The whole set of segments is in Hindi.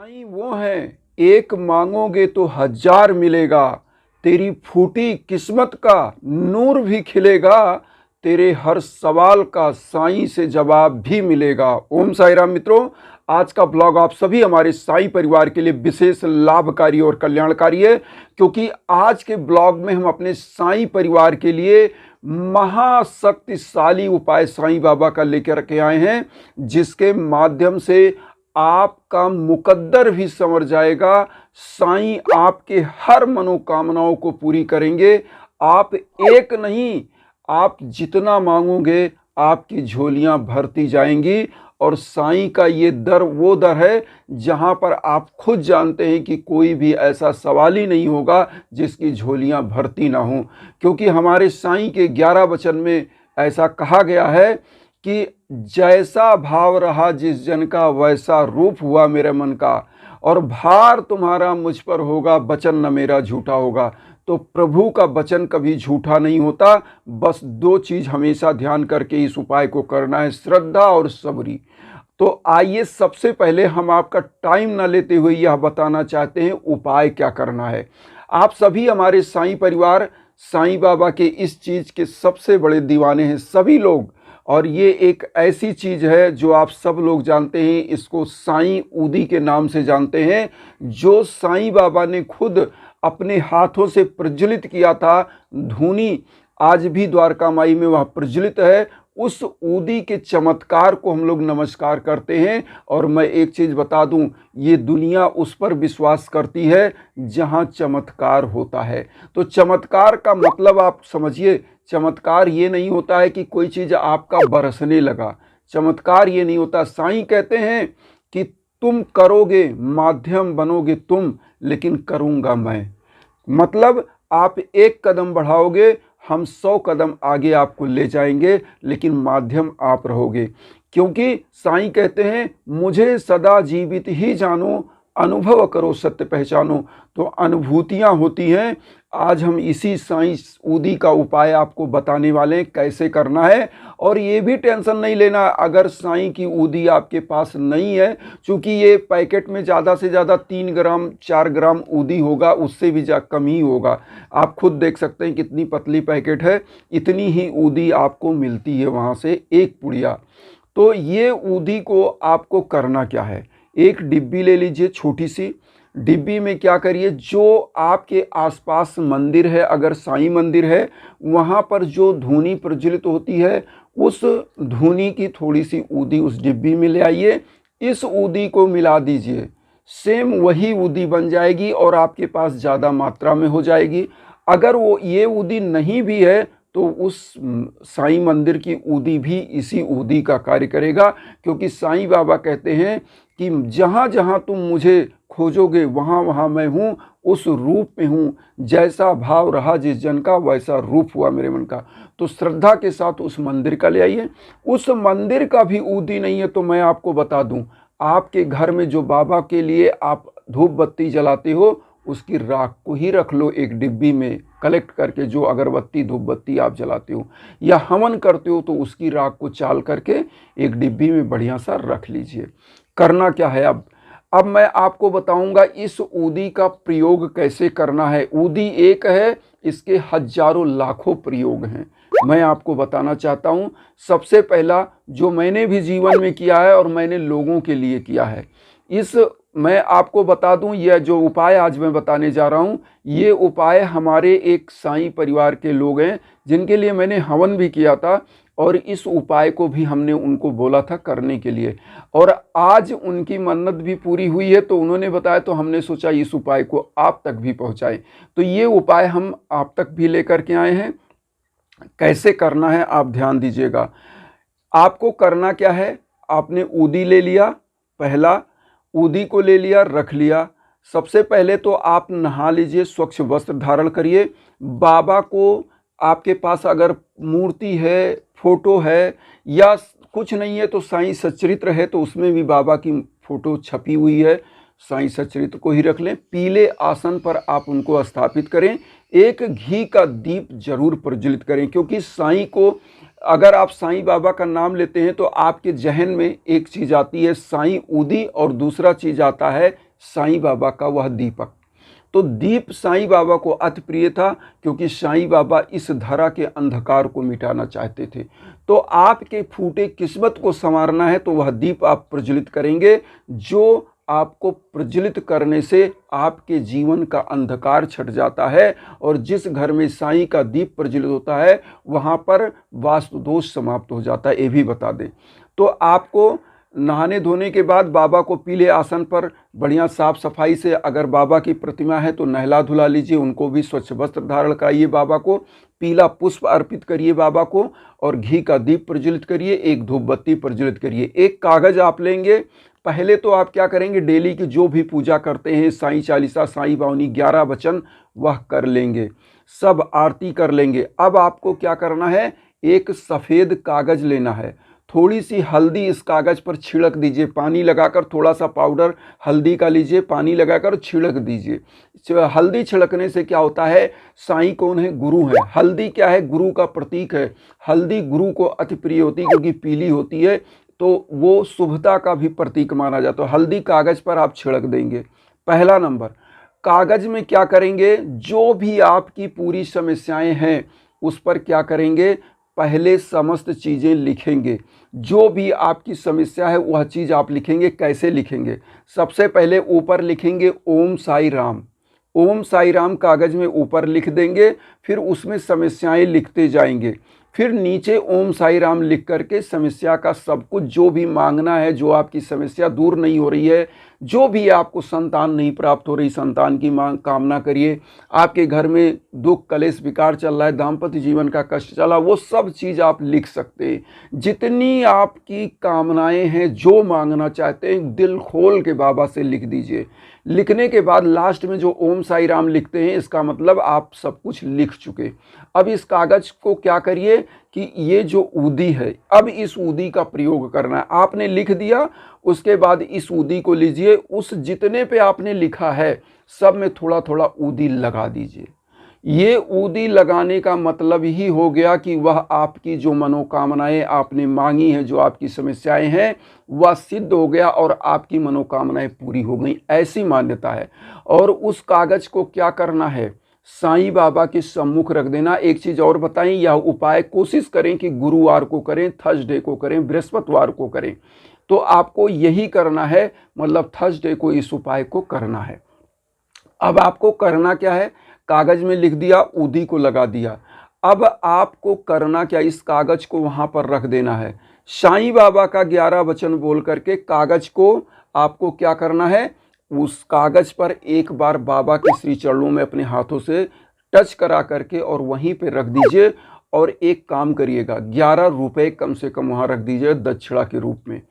साईं वो हैं, एक मांगोगे तो हजार मिलेगा, तेरी फूटी किस्मत का नूर भी खिलेगा, तेरे हर सवाल का साईं से जवाब भी मिलेगा। ओम साई राम मित्रों, आज का ब्लॉग आप सभी हमारे साईं परिवार के लिए विशेष लाभकारी और कल्याणकारी है, क्योंकि आज के ब्लॉग में हम अपने साईं परिवार के लिए महाशक्तिशाली उपाय साईं बाबा का लेकर के आए हैं, जिसके माध्यम से आपका मुकद्दर भी संवर जाएगा। साईं आपके हर मनोकामनाओं को पूरी करेंगे। आप एक नहीं, आप जितना मांगोगे आपकी झोलियां भरती जाएंगी। और साईं का ये दर वो दर है जहां पर आप खुद जानते हैं कि कोई भी ऐसा सवाल ही नहीं होगा जिसकी झोलियां भरती ना हो, क्योंकि हमारे साईं के 11 वचन में ऐसा कहा गया है कि जैसा भाव रहा जिस जन का वैसा रूप हुआ मेरे मन का, और भार तुम्हारा मुझ पर होगा, वचन न मेरा झूठा होगा। तो प्रभु का वचन कभी झूठा नहीं होता। बस दो चीज हमेशा ध्यान करके इस उपाय को करना है, श्रद्धा और सबरी। तो आइए सबसे पहले हम आपका टाइम न लेते हुए यह बताना चाहते हैं उपाय क्या करना है। आप सभी हमारे साईं परिवार साईं बाबा के इस चीज के सबसे बड़े दीवाने हैं, सभी लोग। और ये एक ऐसी चीज है जो आप सब लोग जानते हैं, इसको साईं ऊदी के नाम से जानते हैं, जो साईं बाबा ने खुद अपने हाथों से प्रज्वलित किया था। धूनी आज भी द्वारका माई में वह प्रज्वलित है। उस ऊदी के चमत्कार को हम लोग नमस्कार करते हैं। और मैं एक चीज बता दूं, ये दुनिया उस पर विश्वास करती है जहां चमत्कार होता है। तो चमत्कार का मतलब आप समझिए, चमत्कार ये नहीं होता है कि कोई चीज आपका बरसने लगा। चमत्कार ये नहीं होता। साईं कहते हैं कि तुम करोगे, माध्यम बनोगे तुम, लेकिन करूंगा मैं। मतलब आप एक कदम बढ़ाओगे, हम 100 कदम आगे आपको ले जाएंगे, लेकिन माध्यम आप रहोगे। क्योंकि साईं कहते हैं मुझे सदा जीवित ही जानो, अनुभव करो सत्य पहचानो। तो अनुभूतियां होती हैं। आज हम इसी साईं ऊदी का उपाय आपको बताने वाले हैं कैसे करना है। और ये भी टेंशन नहीं लेना अगर साईं की ऊदी आपके पास नहीं है, क्योंकि ये पैकेट में ज़्यादा से ज़्यादा 3 ग्राम 4 ग्राम ऊदी होगा, उससे भी कम ही होगा। आप खुद देख सकते हैं कितनी पतली पैकेट है, इतनी ही ऊदी आपको मिलती है वहाँ से, एक पुड़िया। तो ये ऊदी को आपको करना क्या है, एक डिब्बी ले लीजिए, छोटी सी डिब्बी में क्या करिए, जो आपके आसपास मंदिर है, अगर साईं मंदिर है, वहाँ पर जो धूनी प्रज्वलित होती है, उस धूनी की थोड़ी सी ऊदी उस डिब्बी में ले आइए। इस ऊदी को मिला दीजिए, सेम वही ऊदी बन जाएगी और आपके पास ज़्यादा मात्रा में हो जाएगी। अगर वो ये ऊदी नहीं भी है तो उस साईं मंदिर की ऊदी भी इसी ऊदी का कार्य करेगा, क्योंकि साईं बाबा कहते हैं कि जहाँ जहाँ तुम मुझे खोजोगे वहाँ वहाँ मैं हूँ, उस रूप में हूँ। जैसा भाव रहा जिस जन का वैसा रूप हुआ मेरे मन का। तो श्रद्धा के साथ उस मंदिर का ले आइए। उस मंदिर का भी ऊदी नहीं है तो मैं आपको बता दूँ, आपके घर में जो बाबा के लिए आप धूप बत्ती जलाते हो, उसकी राख को ही रख लो एक डिब्बी में कलेक्ट करके। जो अगरबत्ती धूप बत्ती आप जलाते हो या हवन करते हो, तो उसकी राख को चाल करके एक डिब्बी में बढ़िया सा रख लीजिए। करना क्या है अब मैं आपको बताऊंगा इस ऊदी का प्रयोग कैसे करना है। ऊदी एक है, इसके हजारों लाखों प्रयोग हैं। मैं आपको बताना चाहता हूं, सबसे पहला जो मैंने भी जीवन में किया है और मैंने लोगों के लिए किया है, इस मैं आपको बता दूं, यह जो उपाय आज मैं बताने जा रहा हूं, ये उपाय हमारे एक साईं परिवार के लोग हैं जिनके लिए मैंने हवन भी किया था, और इस उपाय को भी हमने उनको बोला था करने के लिए, और आज उनकी मन्नत भी पूरी हुई है। तो उन्होंने बताया, तो हमने सोचा इस उपाय को आप तक भी पहुंचाएं। तो ये उपाय हम आप तक भी लेकर के आए हैं। कैसे करना है आप ध्यान दीजिएगा। आपको करना क्या है, आपने ऊदी ले लिया, पहला ऊदी को ले लिया, रख लिया। सबसे पहले तो आप नहा लीजिए, स्वच्छ वस्त्र धारण करिए। बाबा को आपके पास अगर मूर्ति है, फोटो है, या कुछ नहीं है तो साईं सच्चरित्र है, तो उसमें भी बाबा की फोटो छपी हुई है, साईं सच्चरित्र को ही रख लें। पीले आसन पर आप उनको स्थापित करें। एक घी का दीप जरूर प्रज्वलित करें, क्योंकि साईं को अगर आप साईं बाबा का नाम लेते हैं तो आपके जहन में एक चीज़ आती है साईं ऊदी, और दूसरा चीज़ आता है साईं बाबा का वह दीपक। तो दीप साईं बाबा को अति प्रिय था, क्योंकि साईं बाबा इस धरा के अंधकार को मिटाना चाहते थे। तो आपके फूटे किस्मत को संवारना है तो वह दीप आप प्रज्वलित करेंगे, जो आपको प्रज्वलित करने से आपके जीवन का अंधकार छट जाता है। और जिस घर में साईं का दीप प्रज्वलित होता है वहाँ पर वास्तु दोष समाप्त हो जाता है, ये भी बता दें। तो आपको नहाने धोने के बाद बाबा को पीले आसन पर बढ़िया साफ सफाई से, अगर बाबा की प्रतिमा है तो नहला धुला लीजिए, उनको भी स्वच्छ वस्त्र धारण कराइए, बाबा को पीला पुष्प अर्पित करिए बाबा को, और घी का दीप प्रज्वलित करिए, एक धूप बत्ती प्रज्वलित करिए। एक कागज आप लेंगे, पहले तो आप क्या करेंगे, डेली की जो भी पूजा करते हैं, साईं चालीसा, साईं बावनी, 11 वचन वह कर लेंगे, सब आरती कर लेंगे। अब आपको क्या करना है, एक सफ़ेद कागज लेना है, थोड़ी सी हल्दी इस कागज़ पर छिड़क दीजिए, पानी लगाकर, थोड़ा सा पाउडर हल्दी का लीजिए, पानी लगाकर छिड़क दीजिए। हल्दी छिड़कने से क्या होता है, साईं कौन है, गुरु है, हल्दी क्या है, गुरु का प्रतीक है। हल्दी गुरु को अति प्रिय होती है क्योंकि पीली होती है, तो वो शुभता का भी प्रतीक माना जाता है। तो हल्दी कागज़ पर आप छिड़क देंगे। पहला नंबर, कागज़ में क्या करेंगे, जो भी आपकी पूरी समस्याएं हैं उस पर क्या करेंगे, पहले समस्त चीज़ें लिखेंगे। जो भी आपकी समस्या है वह चीज़ आप लिखेंगे। कैसे लिखेंगे, सबसे पहले ऊपर लिखेंगे ओम साई राम, ओम साई राम कागज़ में ऊपर लिख देंगे, फिर उसमें समस्याएं लिखते जाएंगे। फिर नीचे ओम साई राम लिख करके समस्या का सब कुछ जो भी मांगना है, जो आपकी समस्या दूर नहीं हो रही है, जो भी आपको संतान नहीं प्राप्त हो रही, संतान की मांग कामना करिए। आपके घर में दुख कलेश विकार चल रहा है, दाम्पत्य जीवन का कष्ट चला, वो सब चीज़ आप लिख सकते हैं। जितनी आपकी कामनाएं हैं, जो मांगना चाहते हैं, दिल खोल के बाबा से लिख दीजिए। लिखने के बाद लास्ट में जो ओम साई राम लिखते हैं, इसका मतलब आप सब कुछ लिख चुके। अब इस कागज़ को क्या करिए कि ये जो ऊदी है, अब इस ऊदी का प्रयोग करना है। आपने लिख दिया, उसके बाद इस ऊदी को लीजिए, उस जितने पे आपने लिखा है सब में थोड़ा थोड़ा ऊदी लगा दीजिए। ये ऊदी लगाने का मतलब ही हो गया कि वह आपकी जो मनोकामनाएं आपने मांगी हैं, जो आपकी समस्याएं हैं, वह सिद्ध हो गया और आपकी मनोकामनाएं पूरी हो गई, ऐसी मान्यता है। और उस कागज़ को क्या करना है, साईं बाबा के सम्मुख रख देना। एक चीज़ और बताएं, यह उपाय कोशिश करें कि गुरुवार को करें, थर्सडे को करें, बृहस्पतिवार को करें। तो आपको यही करना है, मतलब थर्सडे को इस उपाय को करना है। अब आपको करना क्या है, कागज़ में लिख दिया, ऊदी को लगा दिया। अब आपको करना क्या, इस कागज़ को वहाँ पर रख देना है। साईं बाबा का 11 वचन बोल करके कागज़ को आपको क्या करना है, उस कागज़ पर एक बार बाबा के श्री चरणों में अपने हाथों से टच करा करके और वहीं पे रख दीजिए। और एक काम करिएगा, 11 रुपये कम से कम वहाँ रख दीजिए दक्षिणा के रूप में।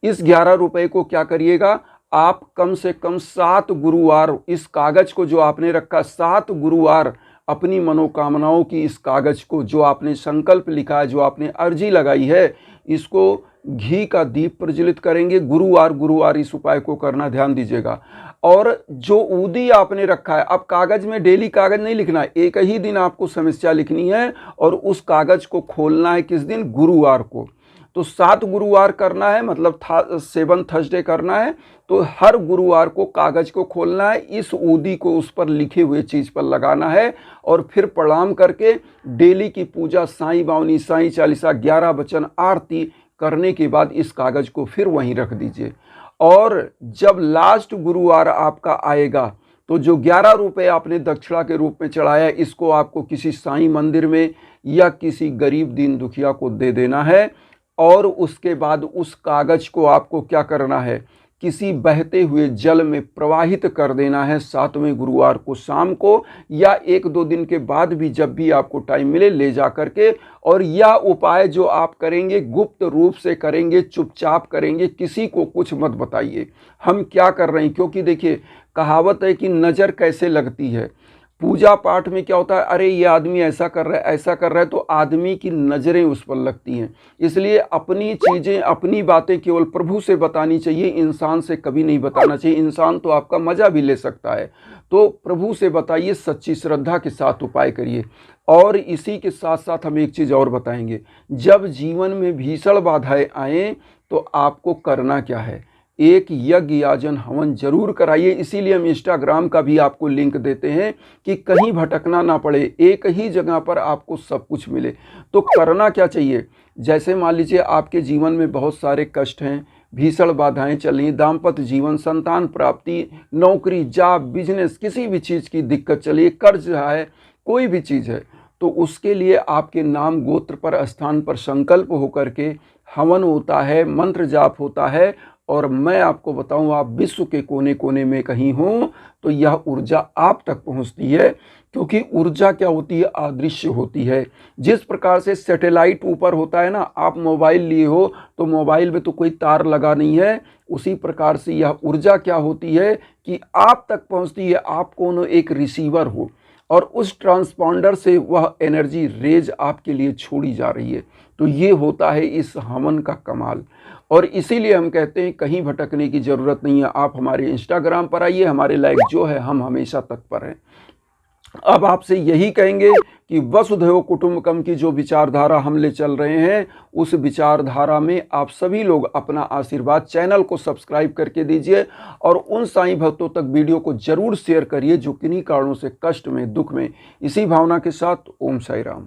इस 11 रुपये को क्या करिएगा, आप कम से कम 7 गुरुवार इस कागज़ को जो आपने रखा, 7 गुरुवार अपनी मनोकामनाओं की इस कागज़ को, जो आपने संकल्प लिखा है, जो आपने अर्जी लगाई है, इसको घी का दीप प्रज्वलित करेंगे। गुरुवार गुरुवार इस उपाय को करना, ध्यान दीजिएगा। और जो ऊदी आपने रखा है, अब कागज़ में डेली कागज़ नहीं लिखना है, एक ही दिन आपको समस्या लिखनी है और उस कागज़ को खोलना है। किस दिन, गुरुवार को। तो 7 गुरुवार करना है, मतलब 7 थर्सडे करना है। तो हर गुरुवार को कागज़ को खोलना है, इस ऊदी को उस पर लिखे हुए चीज़ पर लगाना है और फिर प्रणाम करके डेली की पूजा, साईं बावनी, साईं चालीसा, 11 वचन, आरती करने के बाद इस कागज़ को फिर वहीं रख दीजिए। और जब लास्ट गुरुवार आपका आएगा तो जो 11 रुपये आपने दक्षिणा के रूप में चढ़ाया, इसको आपको किसी साईं मंदिर में या किसी गरीब दीन दुखिया को दे देना है। और उसके बाद उस कागज़ को आपको क्या करना है, किसी बहते हुए जल में प्रवाहित कर देना है 7वें गुरुवार को शाम को, या 1-2 दिन के बाद भी जब भी आपको टाइम मिले ले जा करके। और यह उपाय जो आप करेंगे गुप्त रूप से करेंगे, चुपचाप करेंगे, किसी को कुछ मत बताइए हम क्या कर रहे हैं। क्योंकि देखिए, कहावत है कि नज़र कैसे लगती है। पूजा पाठ में क्या होता है, अरे ये आदमी ऐसा कर रहा है, ऐसा कर रहा है, तो आदमी की नज़रें उस पर लगती हैं। इसलिए अपनी चीज़ें, अपनी बातें केवल प्रभु से बतानी चाहिए, इंसान से कभी नहीं बताना चाहिए। इंसान तो आपका मज़ा भी ले सकता है, तो प्रभु से बताइए, सच्ची श्रद्धा के साथ उपाय करिए। और इसी के साथ साथ हम एक चीज़ और बताएंगे, जब जीवन में भीषण बाधाएं आए तो आपको करना क्या है। एक यज्ञ याजन हवन जरूर कराइए। इसीलिए हम इंस्टाग्राम का भी आपको लिंक देते हैं कि कहीं भटकना ना पड़े, एक ही जगह पर आपको सब कुछ मिले। तो करना क्या चाहिए, जैसे मान लीजिए आपके जीवन में बहुत सारे कष्ट हैं, भीषण बाधाएं चल रही, दाम्पत्य जीवन, संतान प्राप्ति, नौकरी, जॉब, बिजनेस, किसी भी चीज़ की दिक्कत चलिए, कर्ज है, कोई भी चीज़ है, तो उसके लिए आपके नाम गोत्र पर स्थान पर संकल्प होकर के हवन होता है, मंत्र जाप होता है। और मैं आपको बताऊं, आप विश्व के कोने कोने में कहीं हो तो यह ऊर्जा आप तक पहुंचती है, क्योंकि ऊर्जा क्या होती है, अदृश्य होती है। जिस प्रकार से सैटेलाइट ऊपर होता है ना, आप मोबाइल लिए हो तो मोबाइल में तो कोई तार लगा नहीं है, उसी प्रकार से यह ऊर्जा क्या होती है कि आप तक पहुंचती है। आप कोनो एक रिसीवर हो और उस ट्रांसपॉन्डर से वह एनर्जी रेज आपके लिए छोड़ी जा रही है। तो ये होता है इस हवन का कमाल। और इसीलिए हम कहते हैं कहीं भटकने की ज़रूरत नहीं है। आप हमारे इंस्टाग्राम पर आइए, हमारे लाइक जो है, हम हमेशा तत्पर हैं। अब आपसे यही कहेंगे कि वसुधैव कुटुंबकम की जो विचारधारा हम ले चल रहे हैं, उस विचारधारा में आप सभी लोग अपना आशीर्वाद चैनल को सब्सक्राइब करके दीजिए और उन साईं भक्तों तक वीडियो को जरूर शेयर करिए जो किन्हीं कारणों से कष्ट में, दुख में। इसी भावना के साथ ओम साई राम।